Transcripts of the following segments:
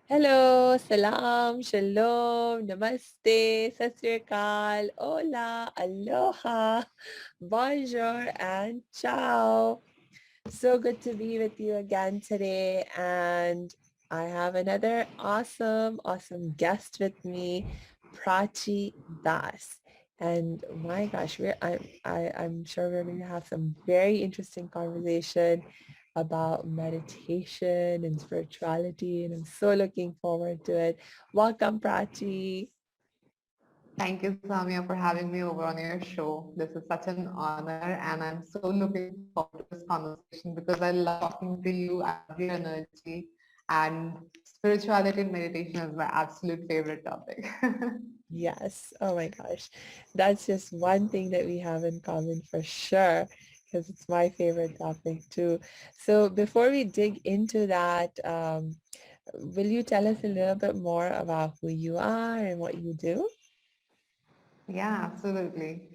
Hello, salam, shalom, namaste, sat sri akal, hola, aloha, bonjour, and ciao. So good to be with you again today. And I have another awesome guest with me, Prachi Das. And my gosh, I'm sure we're going to have some very interesting conversation about meditation and spirituality, and I'm so looking forward to it. Welcome, Prachi. Thank you, Samia, for having me over on your show. This is such an honor, and I'm so looking forward to this conversation because I love talking to you. I love your energy, and spirituality and meditation is my absolute favorite topic. Yes. Oh my gosh. That's just one thing that we have in common for sure, because it's my favorite topic too. So before we dig into that, will you tell us a little bit more about who you are and what you do? Yeah, absolutely.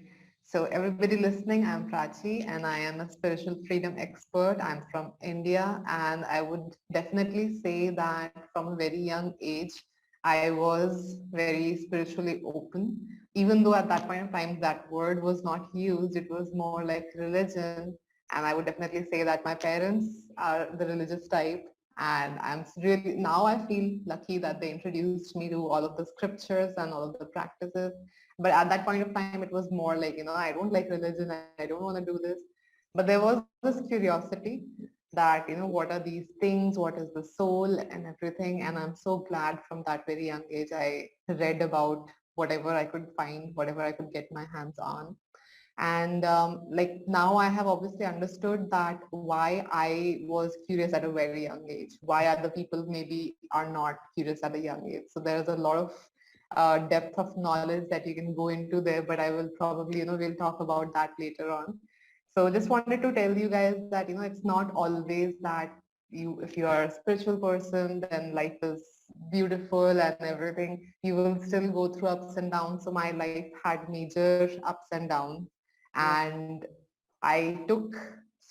So everybody listening, I'm Prachi and I am a spiritual freedom expert. I'm from India and I would definitely say that from a very young age, I was very spiritually open. Even though at that point of time that word was not used, it was more like religion. And I would definitely say that my parents are the religious type. And I'm really, now I feel lucky that they introduced me to all of the scriptures and all of the practices, but at that point of time it was more like, I don't like religion, I don't want to do this. But there was this curiosity that, what are these things, what is the soul and everything. And I'm so glad from that very young age I read about whatever I could find, whatever I could get my hands on. And like now I have obviously understood that why I was curious at a very young age, why other people maybe are not curious at a young age. So there's a lot of depth of knowledge that you can go into there, but I will probably, we'll talk about that later on. So just wanted to tell you guys that, it's not always that if you are a spiritual person, then life is beautiful and everything. You will still go through ups and downs. So my life had major ups and downs. And I took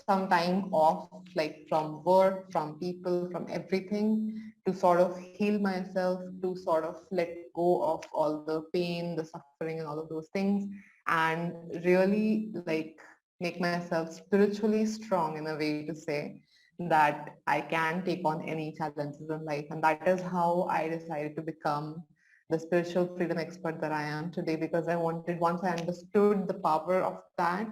some time off, like from work, from people, from everything, to sort of heal myself, to sort of let go of all the pain, the suffering, and all of those things, and really like make myself spiritually strong in a way to say that I can take on any challenges in life. And that is how I decided to become the spiritual freedom expert that I am today, because I wanted, once I understood the power of that,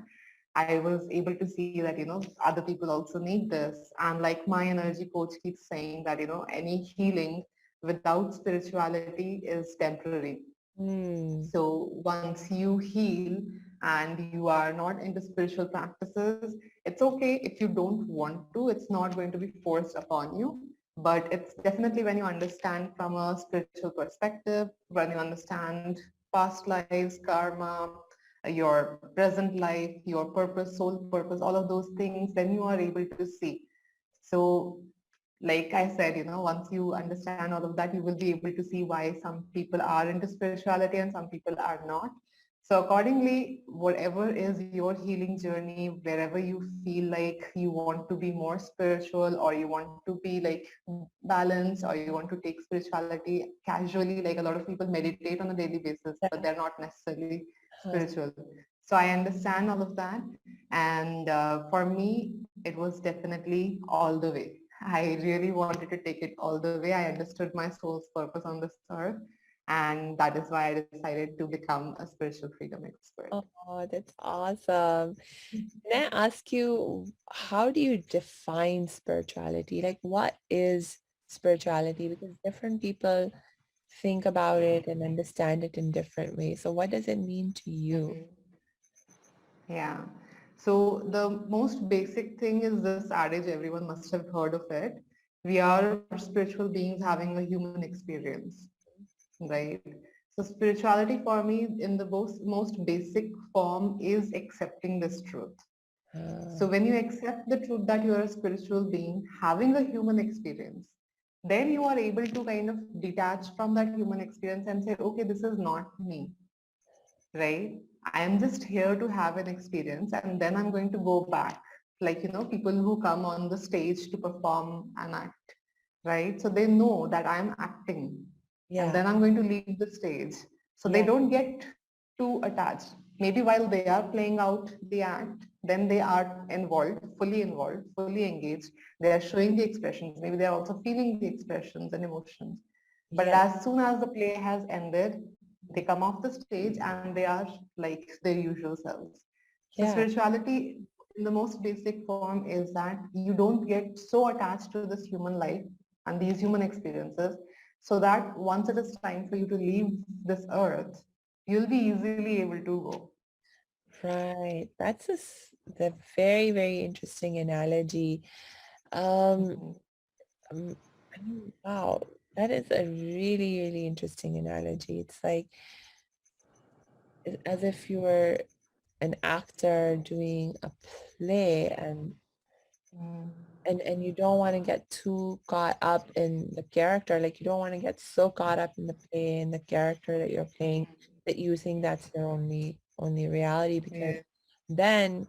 I was able to see that, other people also need this. And like my energy coach keeps saying that, any healing without spirituality is temporary. Hmm. So once you heal and you are not into spiritual practices, it's okay if you don't want to. It's not going to be forced upon you. But it's definitely when you understand from a spiritual perspective, when you understand past lives, karma, your present life, your purpose, soul purpose, all of those things, then you are able to see. So like I said, once you understand all of that, you will be able to see why some people are into spirituality and some people are not. So accordingly, whatever is your healing journey, wherever you feel like you want to be more spiritual or you want to be like balanced or you want to take spirituality casually, like a lot of people meditate on a daily basis, but they're not necessarily spiritual. So I understand all of that. And for me, it was definitely all the way. I really wanted to take it all the way. I understood my soul's purpose on this earth. And that is why I decided to become a spiritual freedom expert. Oh, that's awesome. Can I ask you, how do you define spirituality? Like, what is spirituality? Because different people think about it and understand it in different ways. So what does it mean to you? Mhm. Yeah. So the most basic thing is this adage, everyone must have heard of it. We are spiritual beings having a human experience, right? So spirituality for me in the most basic form is accepting this truth. So Uh, when you accept the truth that you are a spiritual being having a human experience, then you are able to kind of detach from that human experience and say, okay, this is not me, right? I am just here to have an experience and then I'm going to go back. Like, people who come on the stage to perform an act. right? So they know that I'm acting and Yeah. then I'm going to leave the stage. So they Yeah. don't get too attached. Maybe while they are playing out the act, then they are involved, fully engaged. They are showing the expressions. Maybe they are also feeling the expressions and emotions. But Yeah. as soon as the play has ended, they come off the stage and they are like their usual selves. So Yeah. spirituality in the most basic form is that you don't get so attached to this human life and these human experiences so that once it is time for you to leave this earth, you'll be easily able to go. Right. The very, very interesting analogy. Um, Mhm. um, I mean, wow, that is a really, really interesting analogy. It's like as if you were an actor doing a play Mm. and you don't want to get too caught up in the character. Like you don't want to get so caught up in the play and the character that you're playing that you think that's your only reality because Yeah. then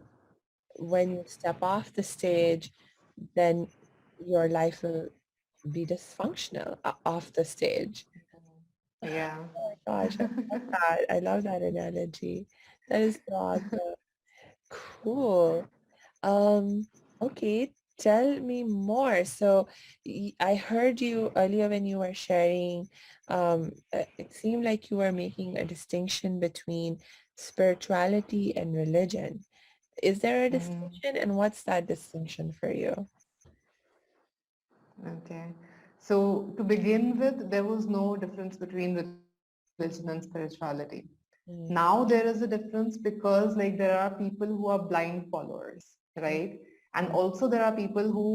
when you step off the stage, then your life will be dysfunctional off the stage. Yeah. Oh my gosh, I love that. I love that analogy. That is so awesome. Cool. Um, okay, tell me more. So I heard you earlier when you were sharing, it seemed like you were making a distinction between spirituality and religion. Is there a Mhm. distinction and what's that distinction for you? Okay. So to begin with, there was no difference between religion and spirituality. Now Mm, there is a difference because like there are people who are blind followers, right? mm, And also there are people who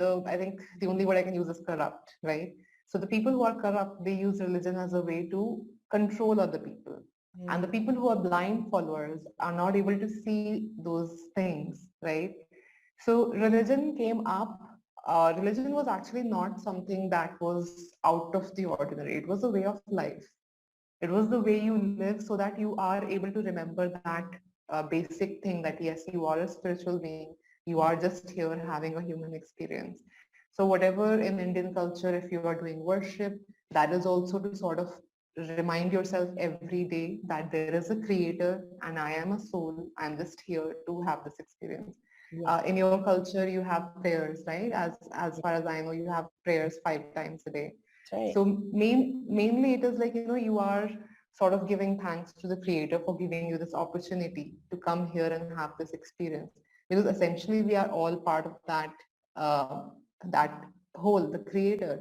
I think the only word I can use is corrupt, right? So the people who are corrupt, they use religion as a way to control other people. And the mm, people who are blind followers are not able to see those things, right? So religion came up. Religion was actually not something that was out of the ordinary. It was a way of life. It was the way you live so that you are able to remember that basic thing that yes, you are a spiritual being. You are just here having a human experience. So whatever in Indian culture, if you are doing worship, that is also to sort of remind yourself every day that there is a creator and I am a soul. I'm just here to have this experience. yeah, In your culture, you have prayers, right? As yeah, far as I know, you have prayers 5 times a day. that's right. So mainly it is like, you are sort of giving thanks to the creator for giving you this opportunity to come here and have this experience. Because essentially we are all part of that whole, the creator,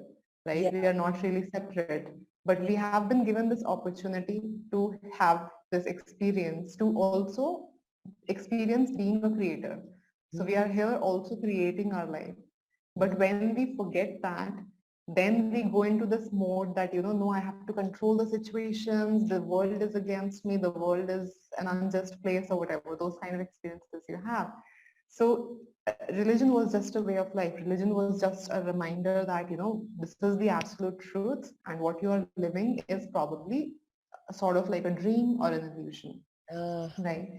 Yeah. right? We are not really separate, but Yeah. we have been given this opportunity to have this experience, to also experience being a creator. So we Mm, are here also creating our life. But mm, when we forget that, then we go into this mode that, no, I have to control the situations, the world is against me, the world is an unjust place or whatever, those kind of experiences you have. So religion was just a way of life. Religion was just a reminder that, this is the absolute truth and what you are living is probably sort of like a dream or an illusion, uh, right?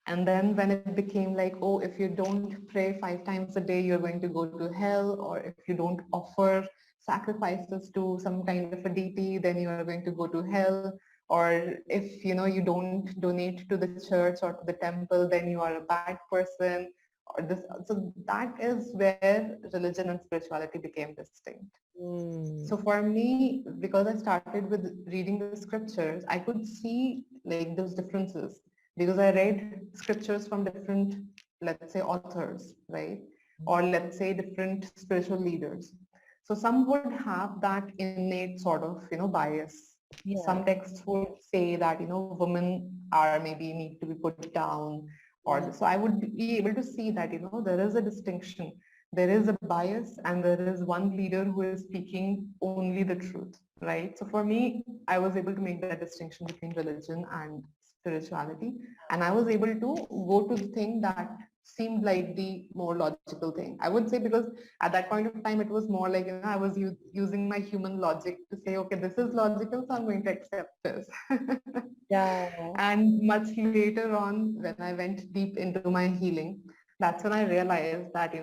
And then when it became like, oh, if you don't pray 5 times a day, you're going to go to hell, or if you don't offer sacrifices to some kind of a deity, then you are going to go to hell. Or if you don't donate to the church or to the temple, then you are a bad person. Or this, so that is where religion and spirituality became distinct. mm, So for me, because I started with reading the scriptures, I could see like those differences because I read scriptures from different, let's say, authors, right? Or let's say different spiritual leaders. So some would have that innate sort of, bias. yeah. Some texts would say that, women are maybe need to be put down Mm, or so I would be able to see that, there is a distinction, there is a bias and there is one leader who is speaking only the truth, right? So for me, I was able to make that distinction between religion and spirituality, and I was able to go to the thing that seemed like the more logical thing, I would say, because at that point of time it was more like, I was using my human logic to say, okay, this is logical, so I'm going to accept this. yeah. And much later on, when I went deep into my healing, that's when I realized that,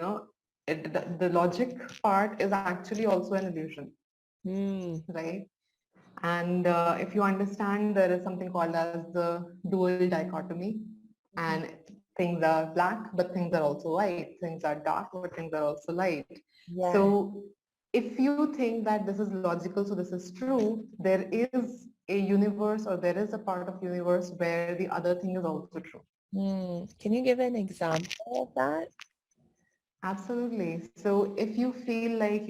the logic part is actually also an illusion, Mm. right? And if you understand, there is something called as the dual dichotomy, Mhm. and things are black, but things are also white. Things are dark, but things are also light. Yeah. So if you think that this is logical, so this is true, there is a universe or there is a part of universe where the other thing is also true. Mm. Can you give an example of that? Absolutely. So if you feel like,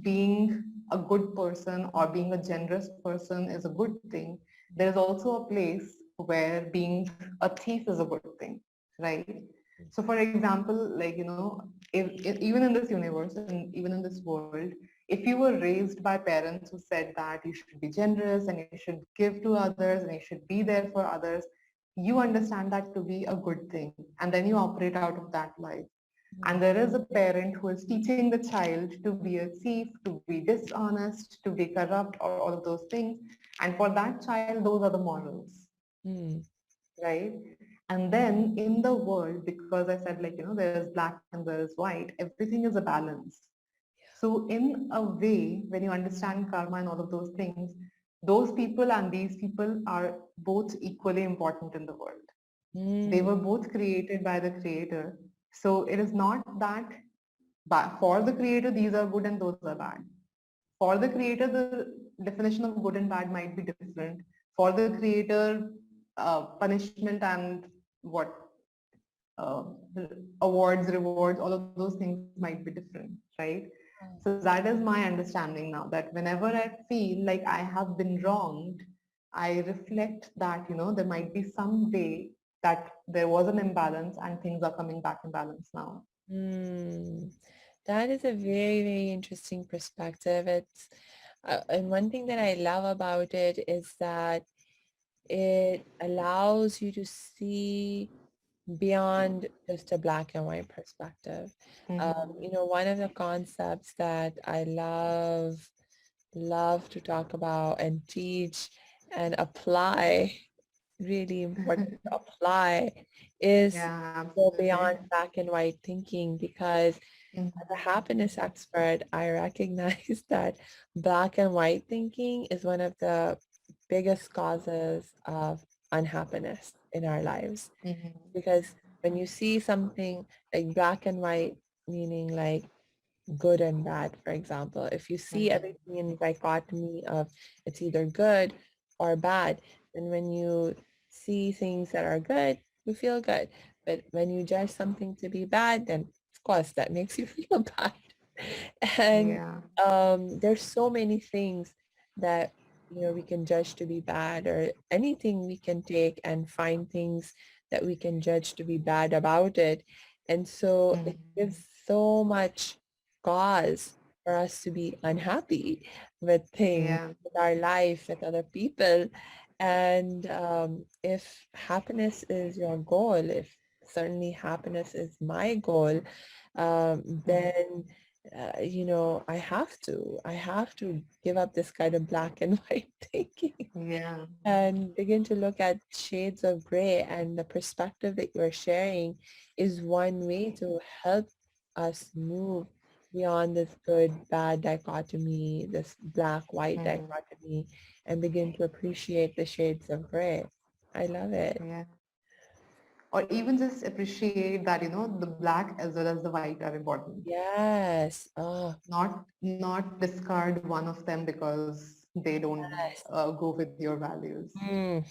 being a good person or being a generous person is a good thing, there's also a place where being a thief is a good thing, right? So for example, like, even in this universe and even in this world, if you were raised by parents who said that you should be generous and you should give to others and you should be there for others, you understand that to be a good thing. And then you operate out of that life. And there is a parent who is teaching the child to be a thief, to be dishonest, to be corrupt, or all of those things. And for that child, those are the morals, Mm. right? And then in the world, because I said, like, there's black and there's white, everything is a balance. So in a way, when you understand karma and all of those things, those people and these people are both equally important in the world. They Mm. were both created by the creator. So it is not that for the creator, these are good and those are bad. For the creator, the definition of good and bad might be different. For the creator, punishment and what uh, awards, rewards, all of those things might be different, right? So that is my understanding now, that whenever I feel like I have been wronged, I reflect that, there might be some day that there was an imbalance and things are coming back in balance now. Mm. That is a very, very interesting perspective. And one thing that I love about it is that it allows you to see beyond just a black and white perspective. Mm-hmm. One of the concepts that I love to talk about and teach and apply, really important to apply, is Yeah, go absolutely. beyond black and white thinking, because Mhm. as a happiness expert, I recognize that black and white thinking is one of the biggest causes of unhappiness in our lives. Mhm. Because when you see something like black and white, meaning like good and bad, for example, if you see Mhm. everything in dichotomy of it's either good or bad, then when you see things that are good, you feel good. But when you judge something to be bad, then of course that makes you feel bad. And Yeah. there's so many things that we can judge to be bad, or anything we can take and find things that we can judge to be bad about it. And so it Mhm. gives so much cause for us to be unhappy with things, Yeah. with our life, with other people. And if happiness is your goal, if certainly happiness is my goal, Mhm. then I have to give up this kind of black and white thinking Yeah. and begin to look at shades of gray. And the perspective that you're sharing is one way to help us move beyond this good bad dichotomy, this black white Mhm. dichotomy, and begin to appreciate the shades of gray. I love it. Yeah. Or even just appreciate that, the black as well as the white are important. Yes. Oh, Not discard one of them because they don't yes. go with your values. Mm,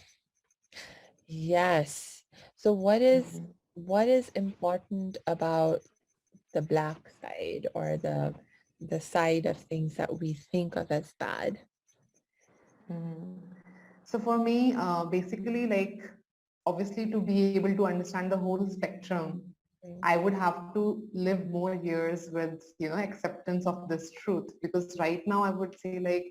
yes. So what is important about the black side, or the side of things that we think of as bad? Mhm. So for me, basically, like, obviously to be able to understand the whole spectrum, Mm. I would have to live more years with, acceptance of this truth. Because right now I would say, like,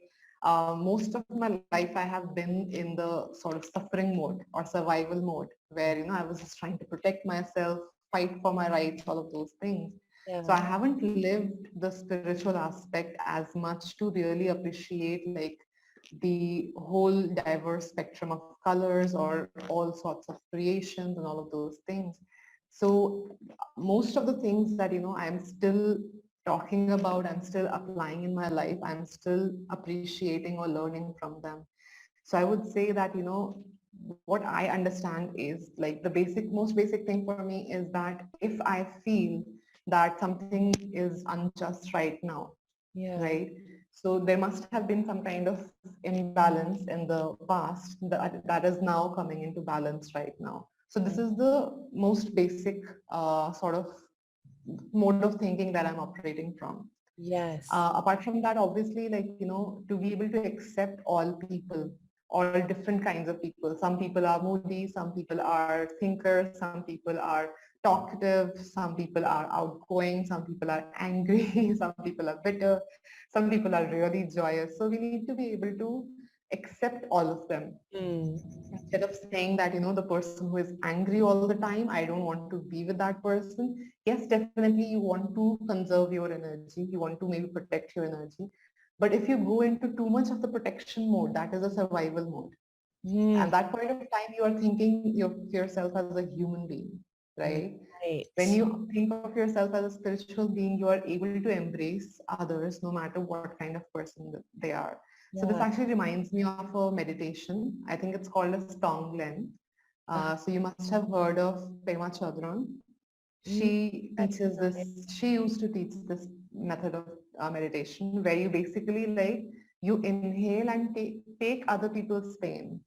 most of my life I have been in the sort of suffering mode or survival mode where, I was just trying to protect myself, fight for my rights, all of those things. So I Yeah. haven't lived the spiritual aspect as much to really appreciate, like, the whole diverse spectrum of colors or all sorts of creations and all of those things. So most of the things that, I'm still talking about, I'm still applying in my life, I'm still appreciating or learning from them. So I would say that, what I understand is like the most basic thing for me is that if I feel that something is unjust right now, Yeah. right? So there must have been some kind of imbalance in the past that is now coming into balance right now. So this Mm. is the most basic sort of mode of thinking that I'm operating from. Yes. Apart from that, obviously, like, to be able to accept all people, all different kinds of people. Some people are moody, some people are thinkers, some people are talkative, some people are outgoing, some people are angry, some people are bitter, some people are really joyous. So we need to be able to accept all of them Mm. instead of saying that, the person who is angry all the time, I don't want to be with that person. Yes, definitely you want to conserve your energy, you want to maybe protect your energy, but if you go into too much of the protection mode, that is a survival mode. Mm. At that point of time, you are thinking of yourself as a human being, right? When Right. you think of yourself as a spiritual being, you are able to embrace others no matter what kind of person they are. So this Yeah. actually reminds me of a meditation. I think it's called a Tonglen. Uh, So you must have heard of Pema Chodron. mm, She I teaches don't know. this, she used to teach this method of meditation where you basically like, you inhale and take other people's pain.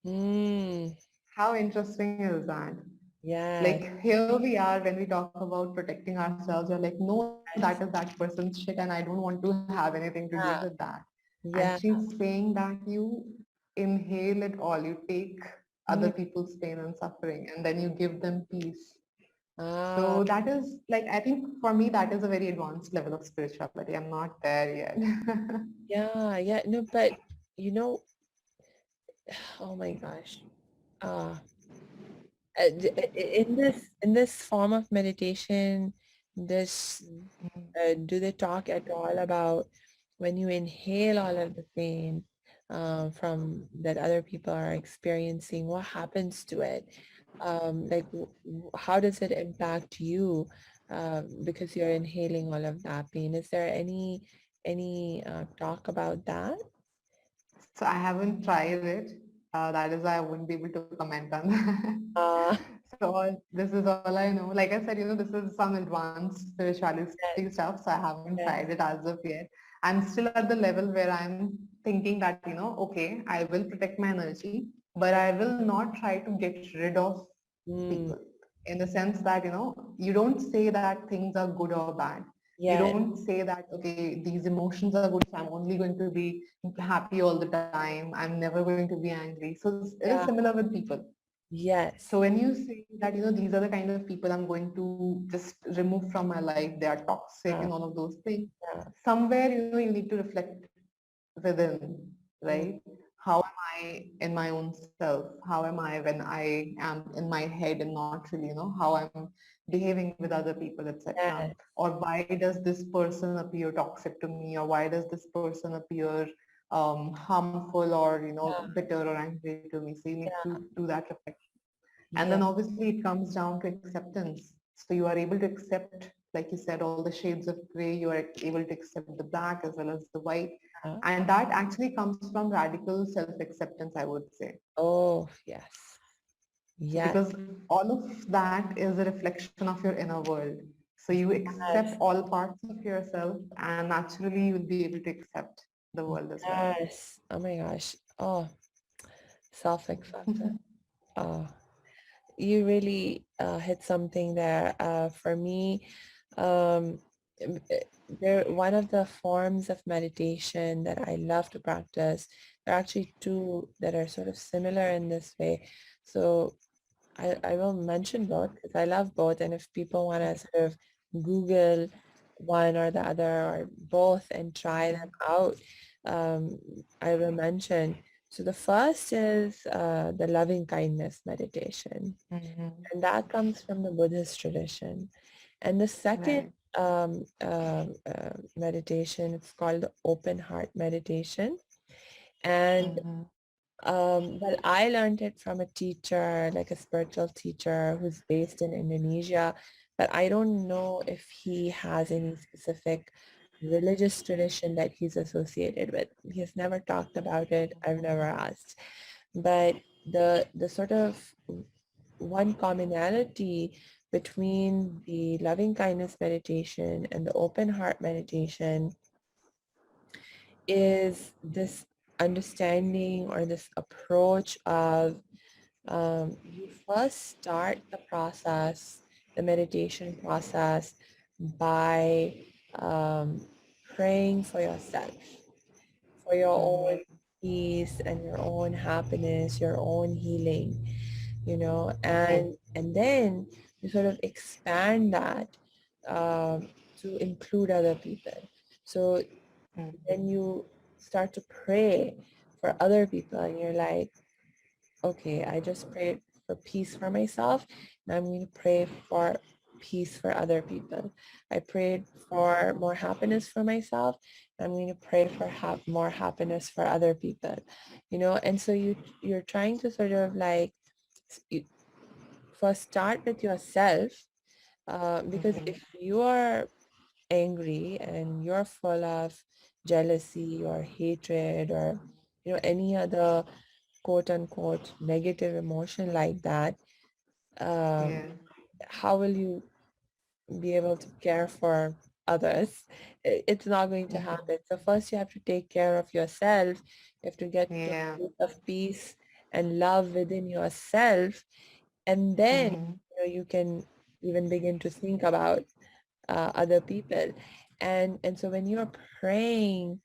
Mm. How interesting is that? Yes. Like here we are when we talk about protecting ourselves, you're like, no, that is Yes. that person's shit and I don't want to have anything to do with Yeah. that. And Yeah. she's saying that you inhale it all, you take other Mm. people's pain and suffering and then you give them peace. Ah. So that is like, I think for me, that is a very advanced level of spirituality. I'm not there yet. Yeah. Yeah. No, but you know, oh my gosh. Uh, in this form of meditation, this do they talk at all about when you inhale all of the pain from that other people are experiencing, what happens to it? Like, how does it impact you because you're inhaling all of that pain? Is there any talk about that? So I haven't tried it. That is why I wouldn't be able to comment on that. Uh, This is all I know. Like I said, this is some advanced spirituality stuff, so I haven't yes, tried it as of yet. I'm still at the level where I'm thinking that, okay, I will protect my energy, but I will not try to get rid of mm, people in the sense that, you don't say that things are good or bad. You yes, don't say that, okay, these emotions are good, so I'm only going to be happy all the time. I'm never going to be angry. So it is yeah, similar with people. yes, So when you say that, these are the kind of people I'm going to just remove from my life, they are toxic uh, and all of those things, yeah, somewhere, you need to reflect within, mm, right? How am I in my own self? How am I when I am in my head and not really, how I'm behaving with other people, etc. yes, Or why does this person appear toxic to me? Or why does this person appear harmful or, yeah, bitter or angry to me? So you need to yeah, do that reflection. And then yeah, obviously it comes down to acceptance. So you are able to accept, like you said, all the shades of gray. You are able to accept the black as well as the white. yeah. And that actually comes from radical self-acceptance, I would say. Oh, yes, So yes, because all of that is a reflection of your inner world. So you accept yes, all parts of yourself and naturally you will be able to accept the world as well. yes. Oh my gosh. Oh, self-acceptance. Oh, you really hit something there. For me, um, there one of the forms of meditation that I love to practice. There are actually two that are sort of similar in this way. So I will mention both because I love both. And if people want to sort of Google one or the other or both and try them out, um, I will mention. So the first is the loving kindness meditation, Mhm. and that comes from the Buddhist tradition. And the second Right. meditation, it's called the open heart meditation. And Mhm. But I learned it from a teacher, like a spiritual teacher who's based in Indonesia. But I don't know if he has any specific religious tradition that he's associated with. He has never talked about it. I've never asked. But the sort of one commonality between the loving kindness meditation and the open heart meditation is this understanding or this approach of you first start the process, the meditation process, by um, praying for yourself, for your Mm-hmm. own peace and your own happiness, your own healing, and then you sort of expand that to include other people. So then you start to pray for other people, and you're like, okay, I just prayed for peace for myself. Now I'm going to pray for peace for other people. I prayed for more happiness for myself. I'm going to pray for more happiness for other people. And so you're trying to sort of like you first start with yourself, because Mm-hmm. if you are angry and you're full of jealousy or hatred or any other quote unquote negative emotion like that, um, Yeah. how will you be able to care for others? It's not going to Mm-hmm. happen. So first you have to take care of yourself. You have to get to a Yeah. place of peace and love within yourself, and then Mm-hmm. you can even begin to think about other people. And so when you're praying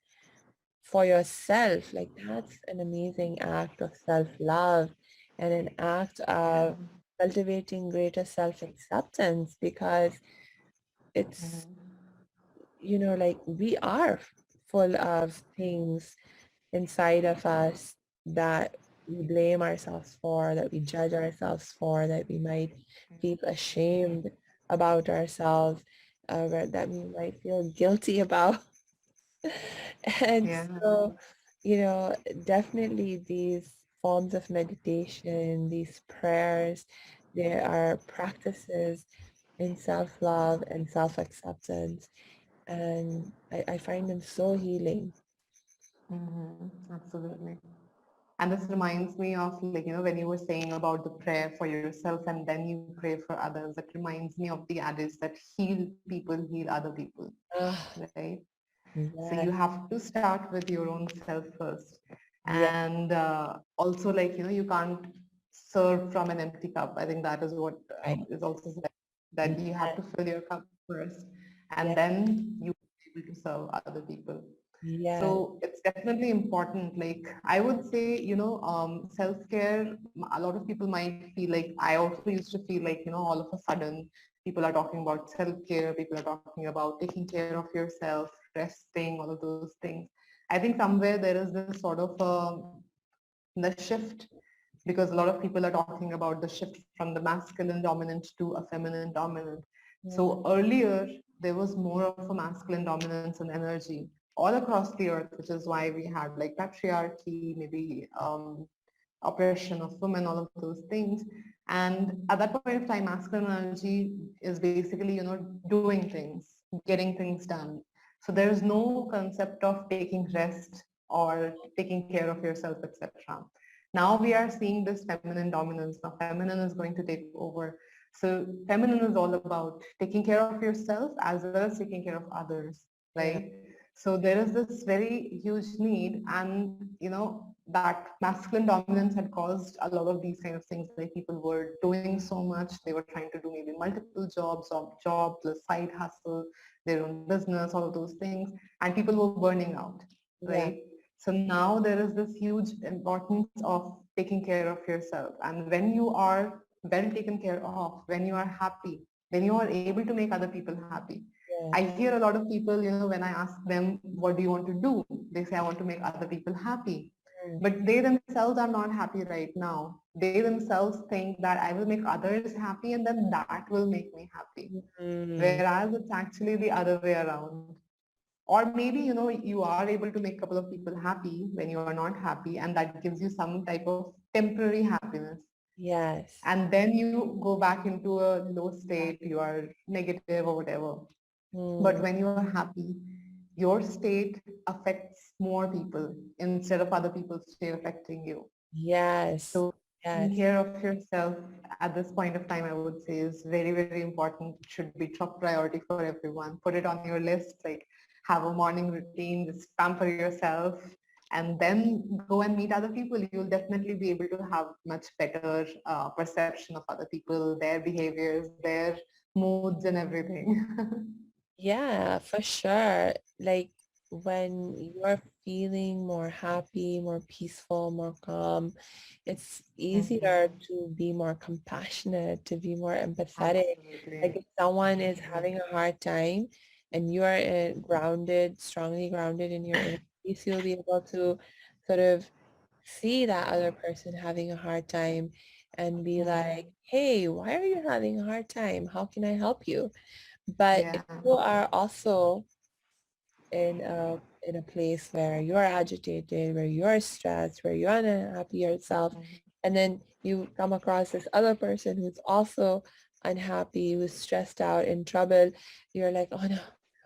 for yourself, like that's an amazing act of self-love and an act Yeah. of cultivating greater self-acceptance, because it's, Mm-hmm. like we are full of things inside of us that we blame ourselves for, that we judge ourselves for, that we might feel ashamed about ourselves, that we might feel guilty about. And Yeah. so, you know, definitely these forms of meditation, these prayers, there are practices in self-love and self-acceptance. And I find them so healing. Mm-hmm. Absolutely. And this reminds me of, like, when you were saying about the prayer for yourself and then you pray for others, it reminds me of the adage that heal people heal other people, Ah, right? So you yes, have to start with your own self first. yes, And also, like, you can't serve from an empty cup. I think that is what right. is also said, that you have Yes, to fill your cup first and yes, then you will be able to serve other people. yes, So it's definitely important. Like, I would say, self-care, a lot of people might feel like, I also used to feel like, all of a sudden people are talking about self-care, people are talking about taking care of yourself, resting, all of those things. I think somewhere there is this sort of the shift, because a lot of people are talking about the shift from the masculine dominant to a feminine dominant. mm, So earlier, there was more of a masculine dominance and energy all across the earth, which is why we had like patriarchy, maybe oppression of women, all of those things. And at that point of time, masculine energy is basically, doing things, getting things done. So there's no concept of taking rest or taking care of yourself, etc. Now we are seeing this feminine dominance. Now feminine is going to take over. So feminine is all about taking care of yourself as well as taking care of others, yeah, right? So there is this very huge need, and that masculine dominance had caused a lot of these kind of things. Like, people were doing so much, they were trying to do maybe multiple jobs or jobs, the side hustle, their own business, all of those things, and people were burning out, yeah, right? So now there is this huge importance of taking care of yourself. And when you are well taken care of, when you are happy, then you are able to make other people happy. yeah, I hear a lot of people, when I ask them, what do you want to do? They say, I want to make other people happy. mm, But they themselves are not happy right now. They themselves think that I will make others happy and then that will make me happy. mm, Whereas it's actually the other way around. Or maybe, you are able to make a couple of people happy when you are not happy, and that gives you some type of temporary happiness. Yes. And then you go back into a low state, you are negative or whatever. But Mm, when you are happy, your state affects more people instead of other people's state affecting you. yes. So taking Yes. care of yourself at this point of time, I would say, is very, very important. It should be top priority for everyone. Put it on your list, like have a morning routine, just pamper yourself, and then go and meet other people. You'll definitely be able to have much better perception of other people, their behaviors, their moods and everything. Yeah, for sure. Like when you're feeling more happy, more peaceful, more calm, it's easier Mhm. to be more compassionate, to be more empathetic. Like Absolutely. if someone is having a Exactly. hard time and you are grounded, strongly grounded in your inner peace, you'll be able to sort of see that other person having a hard time and be like, Mhm. hey, why are you having a hard time? How can I help you? But if Yeah. you are also in a place where you're agitated, where you're stressed, where you're unhappy yourself, Mhm. and then you come across this other person who's also unhappy, who's stressed out, in trouble, you're like, oh no,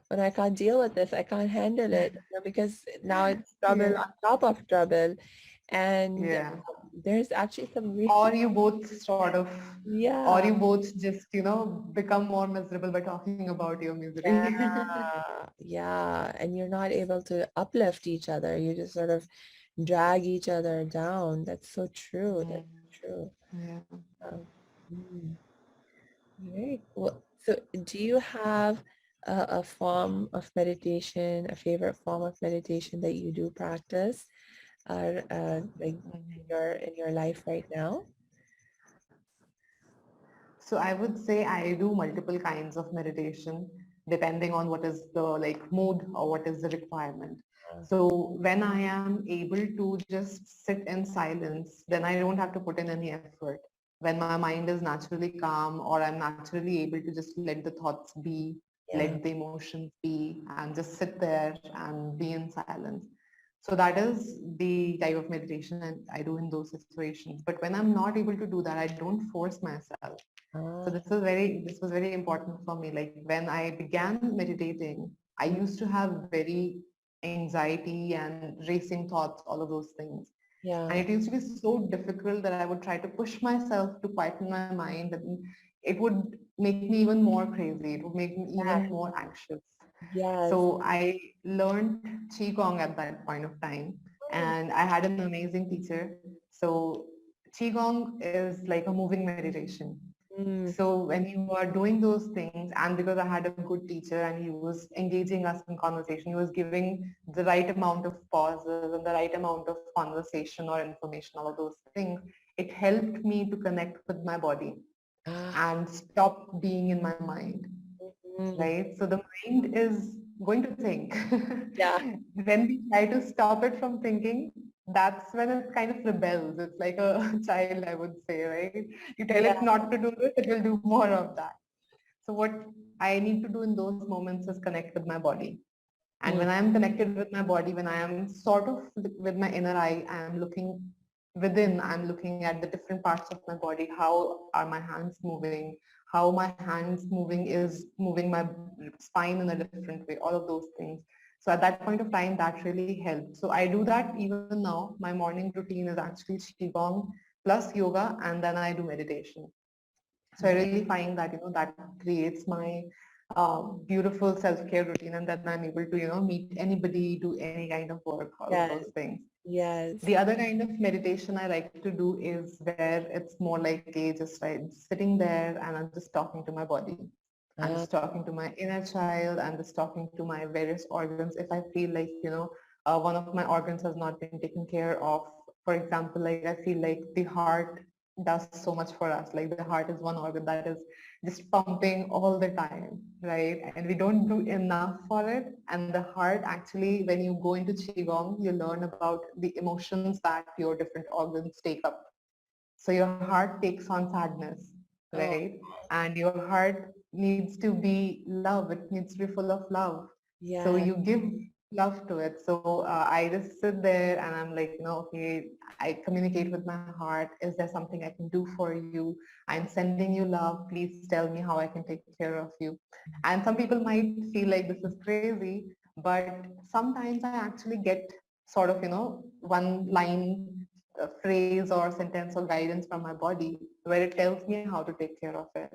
when I can't deal with this, I can't handle it, because now it's trouble Yeah. on top of trouble. And Yeah. there's actually some really, Or you both sort of, or yeah, you both just, become more miserable by talking about your misery. yeah, and you're not able to uplift each other. You just sort of drag each other down. That's so true. That's Mhm. true. Yeah. Um, mm, very cool. So, do you have a form of meditation, a favorite form of meditation that you do practice, like in your life right now? So I would say I do multiple kinds of meditation depending on what is the like mood or what is the requirement. So when I am able to just sit in silence, then I don't have to put in any effort. When my mind is naturally calm or I'm naturally able to just let the thoughts be, Yeah. let the emotions be, and just sit there and be in silence. So that is the type of meditation I do in those situations. But when I'm not able to do that, I don't force myself. So Ah, this was very important for me. Like when I began meditating, I mm, used to have very anxiety and racing thoughts, all of those things. And yeah. it used to be so difficult that I would try to push myself to quieten my mind, and it would make me even more crazy. It would make me even Yes. more anxious. Yes. So I learned Qigong at that point of time, Oh, and I had an amazing teacher. So Qigong is like a moving meditation. mm, So when you are doing those things, and because I had a good teacher and he was engaging us in conversation, he was giving the right amount of pauses and the right amount of conversation or information, all of those things, it helped me to connect with my body ah, and stop being in my mind, mm, right? So the mind is going to think. yeah. When we try to stop it from thinking, that's when it kind of rebels. It's like a child, I would say, right? You tell Yeah. it not to do this, it will do more of that. So what I need to do in those moments is connect with my body. And Mm, when I am connected with my body, when I am sort of with my inner eye, I am looking within, I'm looking at the different parts of my body. How are my hands moving? How my hands moving is moving my spine in a different way, all of those things. So at that point of time, that really helped. So I do that even now. My morning routine is actually Qigong plus yoga, and then I do meditation. So I yeah. really find that, that creates my beautiful self-care routine, and then I'm able to, meet anybody, do any kind of work, all of those Yes. things. Yes. The other kind of meditation I like to do is where it's more like a just right sitting there and I'm just talking to my body. I'm Ah, just talking to my inner child. I'm just talking to my various organs. If I feel like, one of my organs has not been taken care of, for example, like I feel like the heart does so much for us. Like the heart is one organ that is just pumping all the time, right? And we don't do enough for it. And the heart actually, when you go into Qigong, you learn about the emotions that your different organs take up. So your heart takes on sadness, oh, right? And your heart needs to be love. It needs to be full of love. So Yeah. you give love to it. So I just sit there and I'm like, okay, I communicate with my heart. Is there something I can do for you? I'm sending you love. Please tell me how I can take care of you. And some people might feel like this is crazy, but sometimes I actually get sort of, one line phrase or sentence or guidance from my body where it tells me how to take care of it.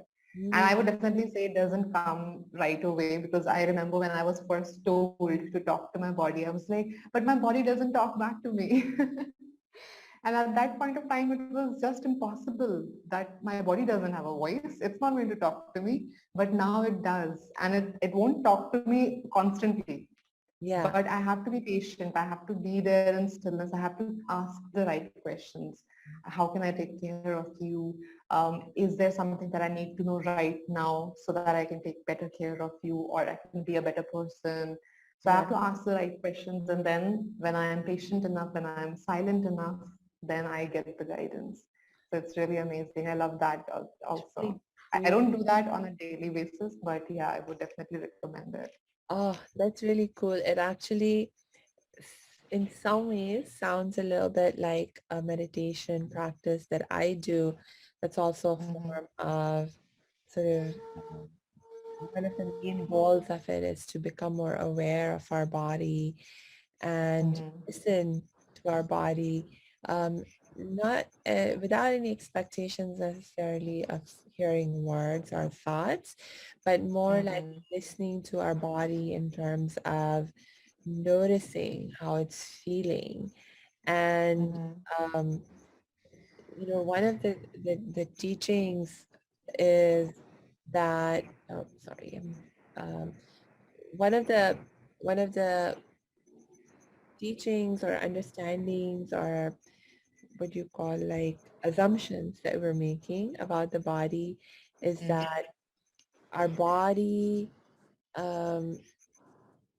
And I Mm, would definitely say it doesn't come right away, because I remember when I was first told to talk to my body, I was like, but my body doesn't talk back to me. And at that point of time, it was just impossible that my body doesn't have a voice. It's not going to talk to me, but now it does. And it won't talk to me constantly. yeah. But I have to be patient. I have to be there in stillness. I have to ask the right questions. How can I take care of you? Is there something that I need to know right now so that I can take better care of you, or I can be a better person? So I have Yeah. to ask the right questions. And then when I am patient enough, when I am silent enough, then I get the guidance. So it's really amazing. I love that Really also. I cool. don't do that on a daily basis, but yeah, I would definitely recommend it. Oh, that's really cool. It actually, in some ways, sounds a little bit like a meditation practice that I do. That's also a Mm-hmm. form of sort of one of the main goals of it is to become more aware of our body and Mm-hmm. listen to our body, not without any expectations necessarily of hearing words or thoughts, but more like Mm-hmm. listening to our body in terms of noticing how it's feeling. And Mm-hmm. um, one of the teachings is that, oh, sorry, one of the teachings or understandings or what you call like assumptions that we're making about the body is that our body um,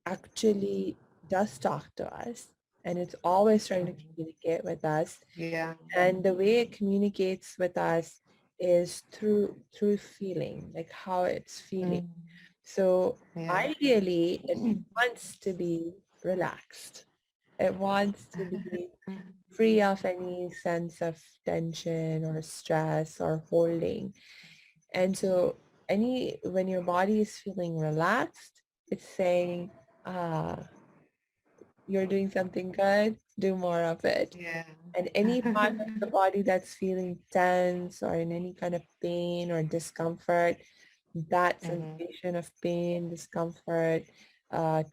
actually does talk to us, and it's always trying to Mm-hmm. communicate with us, Yeah. and the way it communicates with us is through feeling, like how it's feeling. Mm-hmm. So Yeah. ideally it wants to be relaxed. It wants to be free of any sense of tension or stress or holding. And so when your body is feeling relaxed, it's saying, ah, you're doing something good, do more of it. Yeah. And any part of the body that's feeling tense or in any kind of pain or discomfort, that Mm-hmm. sensation of pain, discomfort,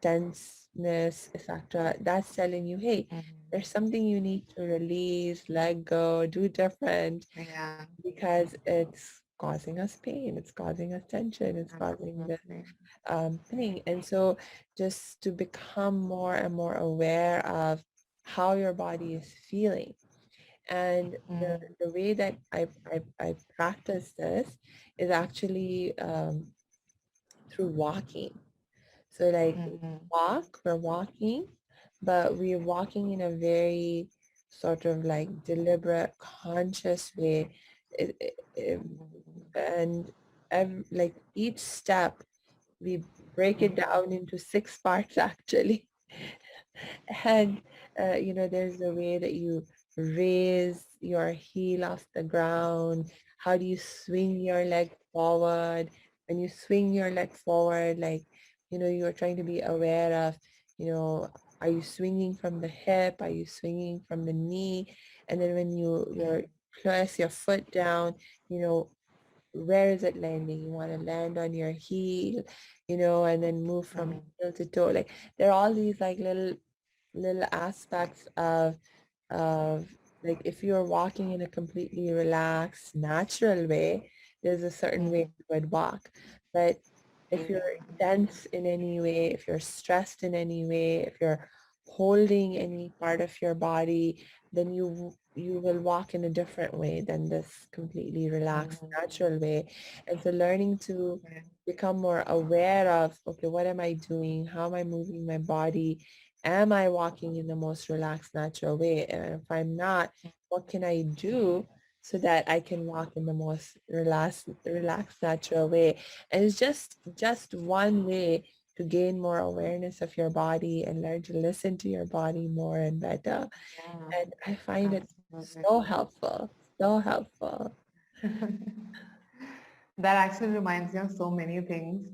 tenseness, etc., that's telling you, hey, Mm-hmm. there's something you need to release, let go, do different, Yeah. because it's causing us pain, it's causing us tension, it's causing this Absolutely. thing. And so just to become more and more aware of how your body is feeling. And Mm-hmm. the way that I practice this is actually through walking. So like Mm-hmm. we're walking, but we're walking in a very sort of like deliberate, conscious way. And like each step, we break it Mm-hmm. down into six parts actually. And there's a way that you raise your heel off the ground. How do you swing your leg forward? When you swing your leg forward, like, you're trying to be aware of, you know, are you swinging from the hip? Are you swinging from the knee? And then when you press your foot down, you know, where is it landing? You want to land on your heel, and then move from Mm-hmm. heel to toe. Like there are all these like little aspects of like if you're walking in a completely relaxed, natural way, there's a certain way Mm-hmm. you would walk. But if you're Yeah. tense in any way, if you're stressed in any way, if you're holding any part of your body, then you will walk in a different way than this completely relaxed, Mm-hmm. natural way. And so learning to Yeah. become more aware of, okay, what am I doing? How am I moving my body? Am I walking in the most relaxed, natural way? And if I'm not, what can I do so that I can walk in the most relaxed, natural way? And it's just one way to gain more awareness of your body and learn to listen to your body more and better. Yeah, And I find it absolutely. so helpful, so helpful. That actually reminds me of so many things.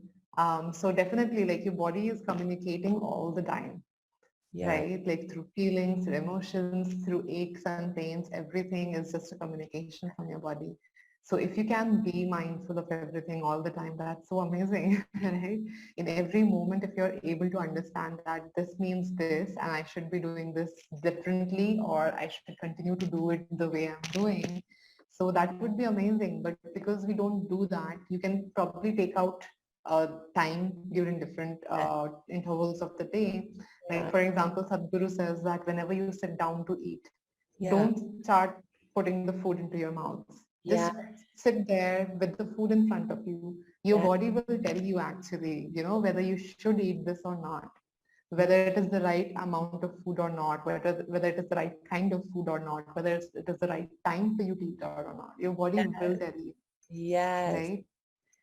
So definitely, like your body is communicating all the time, Yeah, right? Like through feelings, through emotions, through aches and pains, everything is just a communication from your body. So if you can be mindful of everything all the time, that's so amazing, right? In every moment, if you're able to understand that this means this and I should be doing this differently or I should continue to do it the way I'm doing. So that would be amazing. But because we don't do that, you can probably take out time during different intervals of the day. Like yeah, for example, Sadhguru says that whenever you sit down to eat, yeah, don't start putting the food into your mouth. yeah, Just sit there with the food in front of you. Your yeah, body will tell you actually, whether you should eat this or not, whether it is the right amount of food or not, whether it is the right kind of food or not, whether it is the right time for you to eat or not. Your body will yes, tell you, yes. right?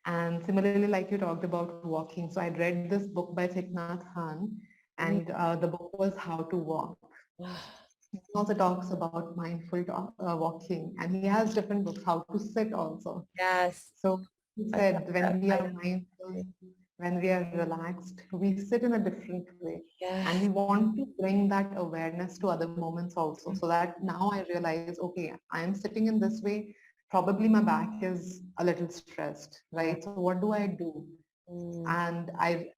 And similarly, like you talked about walking, so I read this book by Thich Nhat Hanh, Mm. and the book was How to Walk. He also talks about mindful walking, and he has different books, How to Sit also. Yes, So he I love said, that. when we I are love mindful, it. when we are relaxed, we sit in a different way. And we Yes. want to bring that awareness to other moments also. Mm, So that now I realize, okay, I am sitting in this way. Probably my back is a little stressed, yeah. right? So what do I do? Mm, And I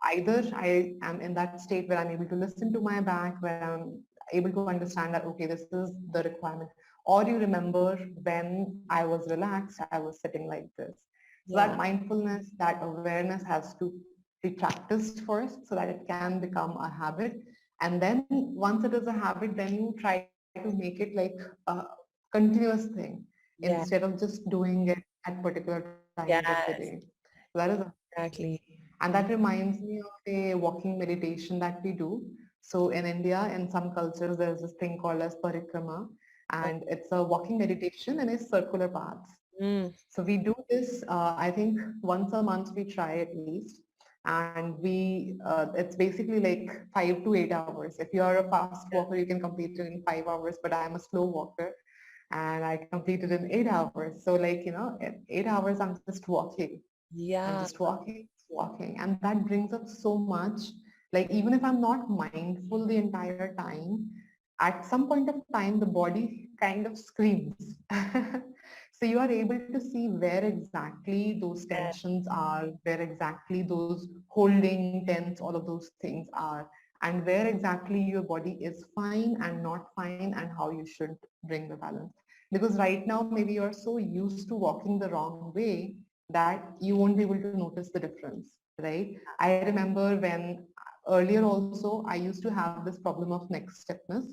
am in that state where I'm able to listen to my back, where I'm able to understand that okay, this is the requirement. Or you remember when I was relaxed, I was sitting like this. So that yeah. mindfulness, that awareness has to be practiced first so that it can become a habit. And then once it is a habit, then you try to make it like a continuous thing instead Yeah. of just doing it at particular times of the day. Yes. So that is Exactly. and that reminds me of a walking meditation that we do. So in India, in some cultures, there's this thing called as parikrama, Uh, and it's a walking meditation in a circular path. Mm, So we do this, I think once a month we try at least. And it's basically like 5 to 8 hours. If you are a fast walker, you can complete it in 5 hours, but I'm a slow walker and I completed in 8 hours. So like, in 8 hours, I'm just walking. I'm yeah. just walking. And that brings up so much. Like even if I'm not mindful the entire time, at some point of time, the body kind of screams. So you are able to see where exactly those tensions are, where exactly those holding tense, all of those things are, and where exactly your body is fine and not fine and how you should bring the balance. Because right now, maybe you're so used to walking the wrong way that you won't be able to notice the difference, right? I remember when earlier also, I used to have this problem of neck stiffness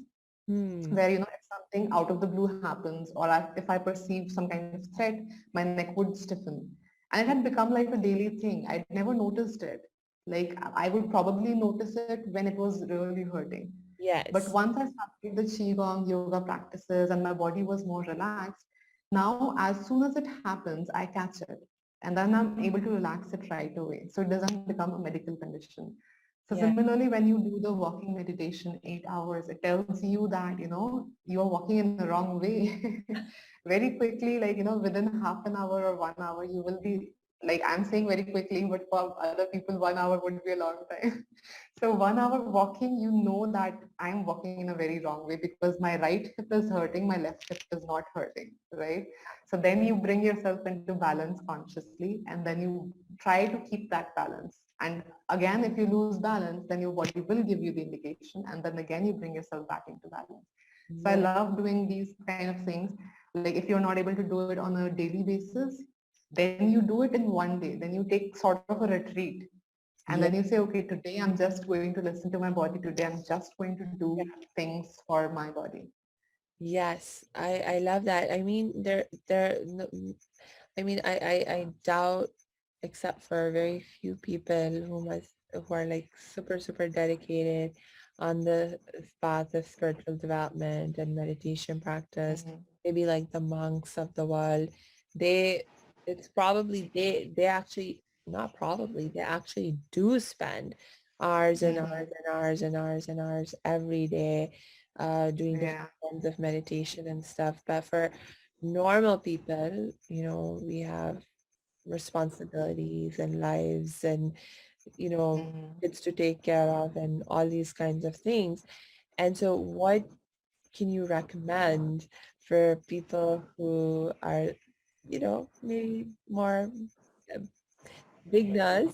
Mm, where, if something out of the blue happens or if I perceive some kind of threat, my neck would stiffen. And it had become like a daily thing. I'd never noticed it. Like I would probably notice it when it was really hurting. But yes. once I started the Qigong yoga practices and my body was more relaxed, now as soon as it happens, I catch it. And then I'm able to relax it right away. So it doesn't become a medical condition. So Yeah. similarly, when you do the walking meditation 8 hours, it tells you that, you are walking in the wrong way. Very quickly, like, within half an hour or 1 hour, you will be like, I'm saying very quickly, but for other people, 1 hour would be a long time. So 1 hour walking, you know that I'm walking in a very wrong way because my right hip is hurting, my left hip is not hurting, right? So then you bring yourself into balance consciously and then you try to keep that balance. And again, if you lose balance, then your body will give you the indication and then again you bring yourself back into balance. So I Yeah. love doing these kind of things. Like if you're not able to do it on a daily basis, then you do it in one day. Then you take sort of a retreat and Yeah. then you say, okay, today I'm just going to listen to my body. Today I'm just going to do things for my body. Yes. I love that. I mean, I mean, I doubt, except for very few people who are like super, super dedicated on the path of spiritual development and meditation practice, Mhm. maybe like the monks of the world, they, it's probably, they actually not probably, they actually do spend hours and hours Mm-hmm. and hours and hours and hours every day doing different Yeah. forms of meditation and stuff. But for normal people, we have responsibilities and lives and, you know, Mm-hmm. kids to take care of and all these kinds of things. And so what can you recommend for people who are, maybe more uh, beginners?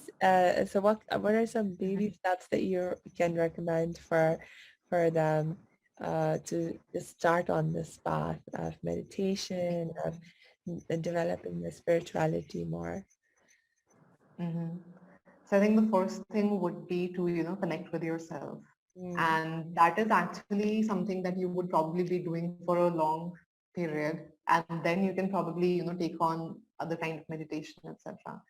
So what are some baby steps that you can recommend for them to start on this path of meditation, of developing the spirituality more? Mm-hmm. So I think the first thing would be to, connect with yourself. Mm, And that is actually something that you would probably be doing for a long period. And then you can probably, take on other kind of meditation, etc.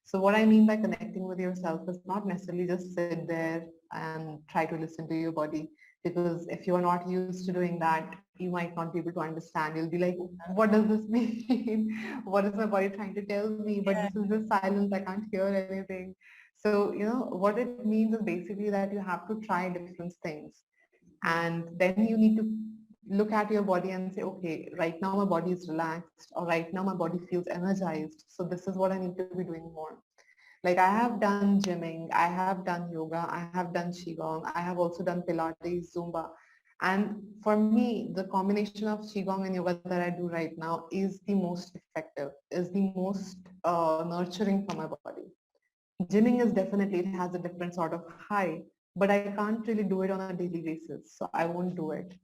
So what I mean by connecting with yourself is not necessarily just sit there and try to listen to your body. Because if you are not used to doing that, you might not be able to understand. You'll be like, what does this mean? What is my body trying to tell me? But this is just silence. I can't hear anything. So, what it means is basically that you have to try different things. mm, And then you need to look at your body and say, okay, right now my body is relaxed, or right now my body feels energized. So this is what I need to be doing more. Like I have done gymming, I have done yoga, I have done Qigong, I have also done Pilates, Zumba. And for me, the combination of Qigong and yoga that I do right now is the most effective, is the most nurturing for my body. Gymming is definitely, it has a different sort of high, but I can't really do it on a daily basis, so I won't do it.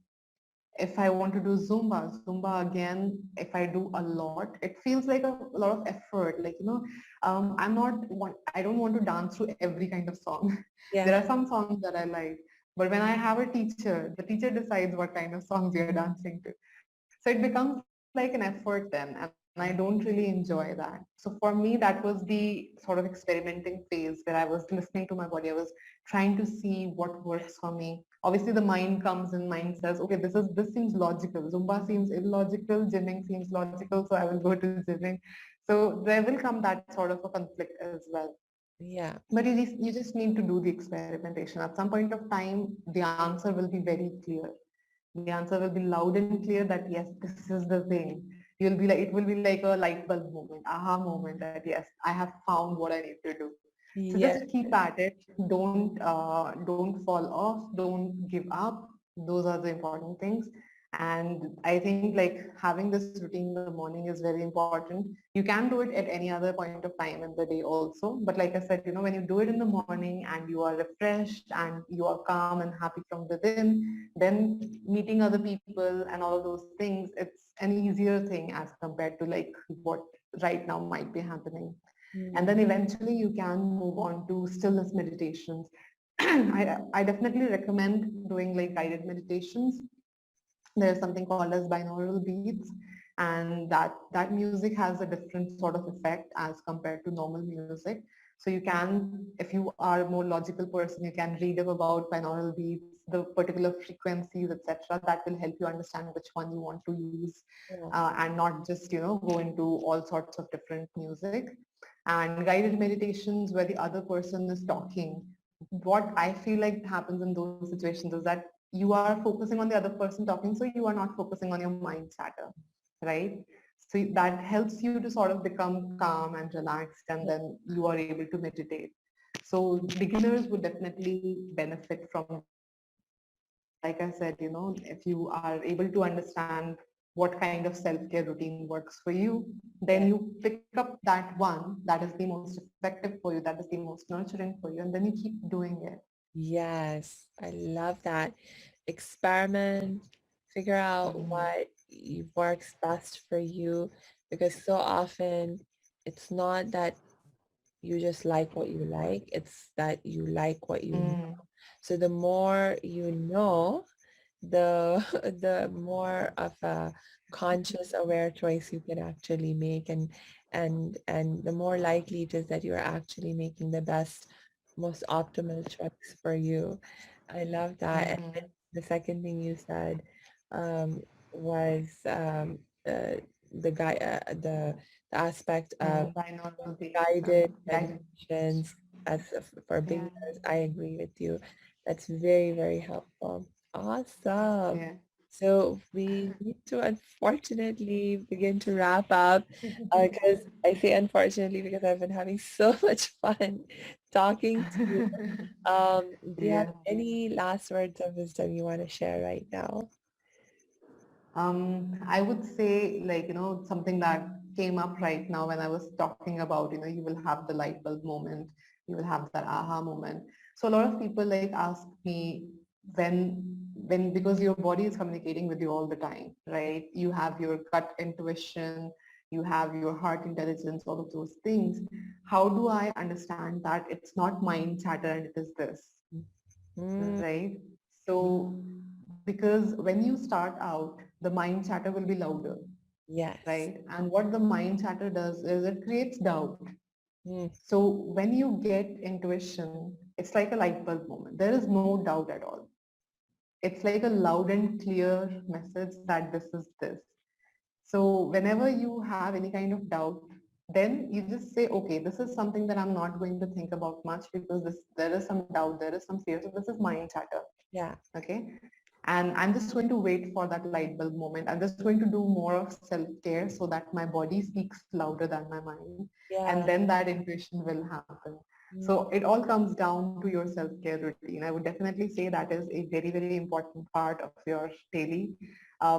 If I want to do Zumba again, if I do a lot, it feels like a lot of effort. Like, I don't want to dance through every kind of song. There yeah. are some songs that I like, but when I have a teacher, the teacher decides what kind of songs you're dancing to. So it becomes like an effort then, and I don't really enjoy that. So for me, that was the sort of experimenting phase where I was listening to my body. I was trying to see what works for me. Obviously, the mind comes and mind says, okay, this seems logical. Zumba seems illogical. Gymming seems logical, so I will go to gymming. So there will come that sort of a conflict as well. Yeah. But you just need to do the experimentation. At some point of time, the answer will be very clear. The answer will be loud and clear that yes, this is the thing. You'll be like, it will be like a light bulb moment, aha moment that yes, I have found what I need to do. So Yeah. just keep at it. Don't fall off. Don't give up. Those are the important things. And I think like having this routine in the morning is very important. You can do it at any other point of time in the day also. But like I said, when you do it in the morning and you are refreshed and you are calm and happy from within, then meeting other people and all of those things, it's an easier thing as compared to like what right now might be happening. And then Mm, eventually you can move on to stillness meditations. I definitely recommend doing like guided meditations. There's something called as binaural beats, and that music has a different sort of effect as compared to normal music. So you can, if you are a more logical person, you can read up about binaural beats, the particular frequencies, etc. That will help you understand which one you want to use, yeah. and not just go into all sorts of different music. And guided meditations where the other person is talking, what I feel like happens in those situations is that you are focusing on the other person talking, so you are not focusing on your mind chatter, right? So that helps you to sort of become calm and relaxed, and then you are able to meditate. So beginners would definitely benefit from that. And like I said, if you are able to understand what kind of self-care routine works for you, then Yeah. you pick up that one that is the most effective for you, that is the most nurturing for you, and then you keep doing it. Yes, I love that. Experiment, figure out Mm-hmm. what works best for you because so often it's not that you just like what you like, it's that you like what you know. Mm. So the more you know, the the more of a conscious aware choice you can actually make and the more likely it is that you're actually making the best most optimal choice for you. I love that. And Mm-hmm. then the second thing you said was uh, the guy the aspect of binaural beats guided and guided. meditations for Yeah, beginners. I agree with you. That's very, very helpful. Awesome. yeah. So we need to unfortunately begin to wrap up because I say unfortunately because I've been having so much fun talking to you. Do you have Yeah. any last words of wisdom you want to share right now? I would say, like, something that came up right now when I was talking about, you will have the light bulb moment, you will have that aha moment. So a lot of people like ask me because your body is communicating with you all the time, right? You have your gut intuition, you have your heart intelligence, all of those things. How do I understand that it's not mind chatter and it is this, Mm, right? So because when you start out, the mind chatter will be louder, yes. right? And what the mind chatter does is it creates doubt. Mm, So when you get intuition, it's like a light bulb moment. There is no doubt at all. It's like a loud and clear message that this is this. So whenever you have any kind of doubt, then you just say, okay, this is something that I'm not going to think about much because there is some doubt, there is some fear. So this is mind chatter. yeah. Okay. And I'm just going to wait for that light bulb moment. I'm just going to do more of self-care so that my body speaks louder than my mind. And Yeah. then that intuition will happen. Mm, So it all comes down to your self-care routine. I would definitely say that is a very, very important part of your daily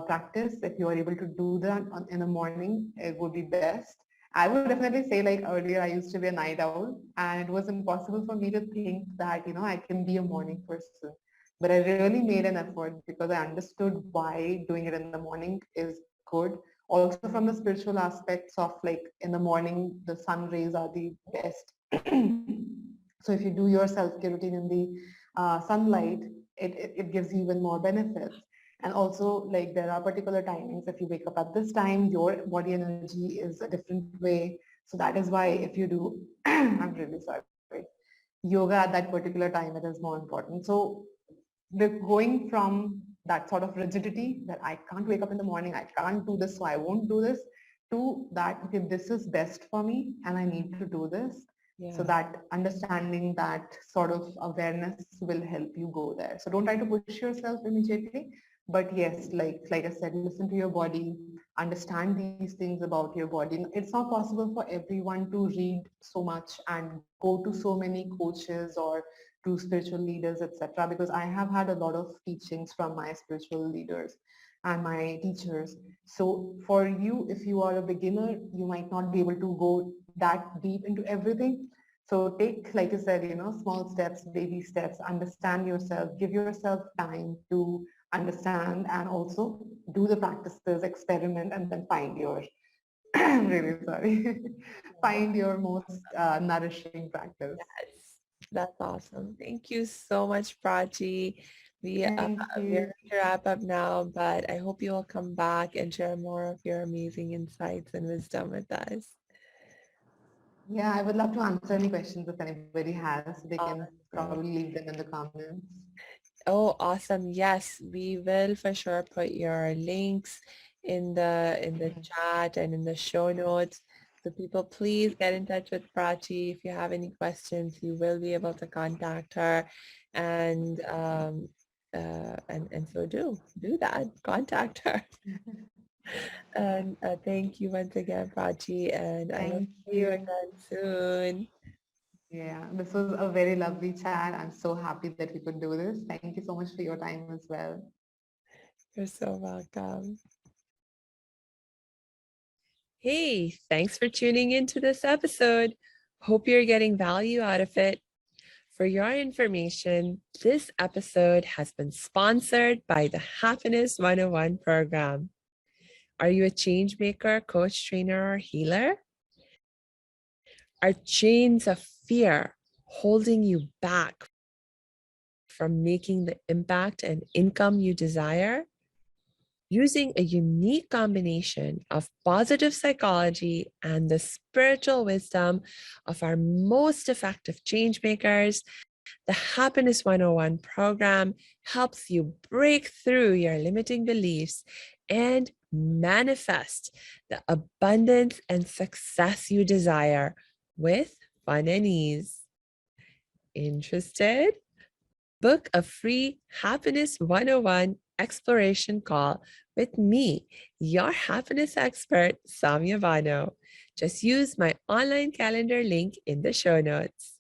practice. If you are able to do that in the morning, it would be best. I would definitely say, like earlier, I used to be a night owl and it was impossible for me to think that, I can be a morning person. But I really made an effort because I understood why doing it in the morning is good. Also from the spiritual aspects of like in the morning, the sun rays are the best. So if you do your self-care routine in the sunlight, it gives you even more benefits. And also like there are particular timings. If you wake up at this time, your body energy is a different way. So that is why if you do, I'm really sorry, yoga at that particular time, it is more important. So we're going from that sort of rigidity that I can't wake up in the morning, I can't do this, so I won't do this, to that, okay, this is best for me and I need to do this. So yeah. that understanding, that sort of awareness will help you go there. So don't try to push yourself immediately. But yes, like I said, listen to your body, understand these things about your body. It's not possible for everyone to read so much and go to so many coaches or to spiritual leaders, etc. Because I have had a lot of teachings from my spiritual leaders and my teachers. So for you, if you are a beginner, you might not be able to go that deep into everything. So take, like you said, small steps, baby steps, understand yourself, give yourself time to understand and also do the practices, experiment, and then find your, I'm really sorry, find your most nourishing practice. Yes, that's awesome. Thank you so much, Prachi. Thank We're you. going to wrap up now, but I hope you will come back and share more of your amazing insights and wisdom with us. Yeah, I would love to answer any questions if anybody has. They can Awesome. probably leave them in the comments. Oh, awesome. Yes, we will for sure put your links in the chat and in the show notes. So people, please get in touch with Prachi. If you have any questions, you will be able to contact her. And and so do that. Contact her. And thank you once again, Prachi. And I hope Thank to see you you. again soon. Yeah, this was a very lovely chat. I'm so happy that we could do this. Thank you so much for your time as well. You're so welcome. Hey, thanks for tuning into this episode. Hope you're getting value out of it. For your information, this episode has been sponsored by the Happiness 101 program. Are you a change maker, coach, trainer, or healer? Are chains of fear holding you back from making the impact and income you desire? Using a unique combination of positive psychology and the spiritual wisdom of our most effective change makers, the Happiness 101 program helps you break through your limiting beliefs and manifest the abundance and success you desire with fun and ease. Interested? Book a free Happiness 101 exploration call with me, your happiness expert, Samia Bano. Just use my online calendar link in the show notes.